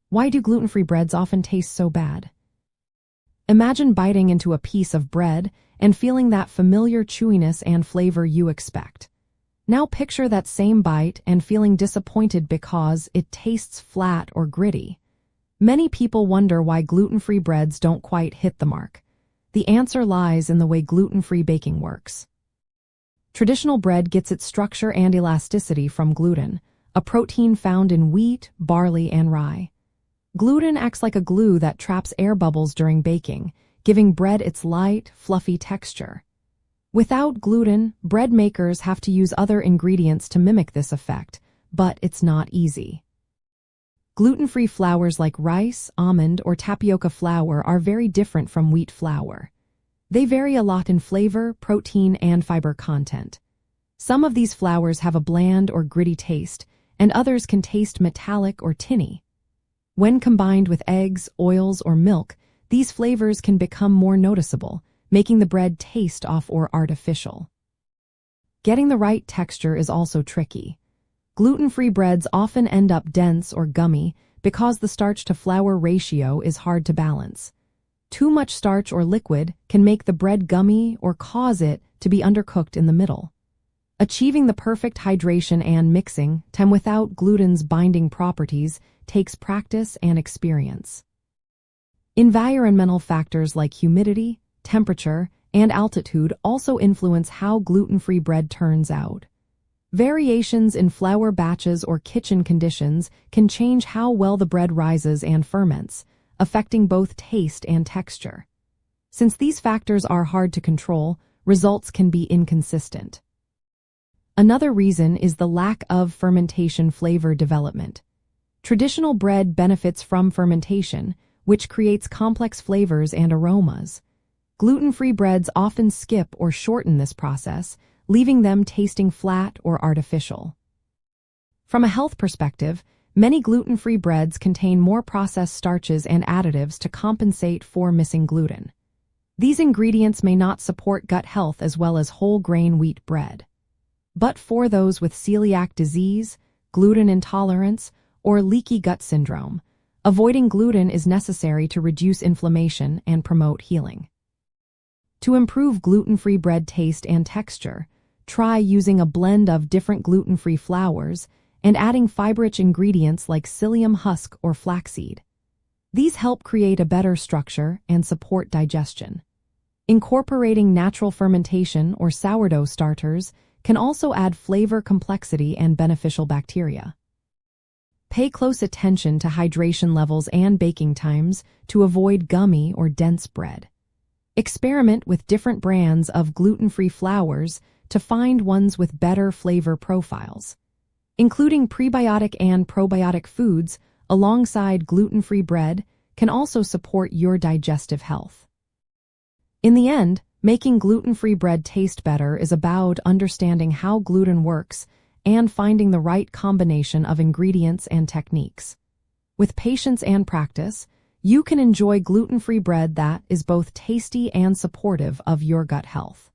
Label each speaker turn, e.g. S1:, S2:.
S1: Why do gluten-free breads often taste so bad? Imagine biting into a piece of bread and feeling that familiar chewiness and flavor you expect. Now picture that same bite and feeling disappointed because it tastes flat or gritty. Many people wonder why gluten-free breads don't quite hit the mark. The answer lies in the way gluten-free baking works. Traditional bread gets its structure and elasticity from gluten, a protein found in wheat, barley, and rye. Gluten acts like a glue that traps air bubbles during baking, giving bread its light, fluffy texture. Without gluten, bread makers have to use other ingredients to mimic this effect, but it's not easy. Gluten-free flours like rice, almond, or tapioca flour are very different from wheat flour. They vary a lot in flavor, protein, and fiber content. Some of these flours have a bland or gritty taste, and others can taste metallic or tinny. When combined with eggs, oils, or milk, these flavors can become more noticeable, making the bread taste off or artificial. Getting the right texture is also tricky. Gluten-free breads often end up dense or gummy because the starch-to-flour ratio is hard to balance. Too much starch or liquid can make the bread gummy or cause it to be undercooked in the middle. Achieving the perfect hydration and mixing time without gluten's binding properties takes practice and experience. Environmental factors like humidity, temperature, and altitude also influence how gluten-free bread turns out. Variations in flour batches or kitchen conditions can change how well the bread rises and ferments, affecting both taste and texture. Since these factors are hard to control, results can be inconsistent. Another reason is the lack of fermentation flavor development. Traditional bread benefits from fermentation, which creates complex flavors and aromas. Gluten-free breads often skip or shorten this process, leaving them tasting flat or artificial. From a health perspective, many gluten-free breads contain more processed starches and additives to compensate for missing gluten. These ingredients may not support gut health as well as whole-grain wheat bread. But for those with celiac disease, gluten intolerance, or leaky gut syndrome, avoiding gluten is necessary to reduce inflammation and promote healing. To improve gluten-free bread taste and texture, try using a blend of different gluten-free flours and adding fiber-rich ingredients like psyllium husk or flaxseed. These help create a better structure and support digestion. Incorporating natural fermentation or sourdough starters can also add flavor complexity and beneficial bacteria. Pay close attention to hydration levels and baking times to avoid gummy or dense bread. Experiment with different brands of gluten-free flours to find ones with better flavor profiles. Including prebiotic and probiotic foods alongside gluten-free bread can also support your digestive health. In the end, making gluten-free bread taste better is about understanding how gluten works and finding the right combination of ingredients and techniques. With patience and practice, you can enjoy gluten-free bread that is both tasty and supportive of your gut health.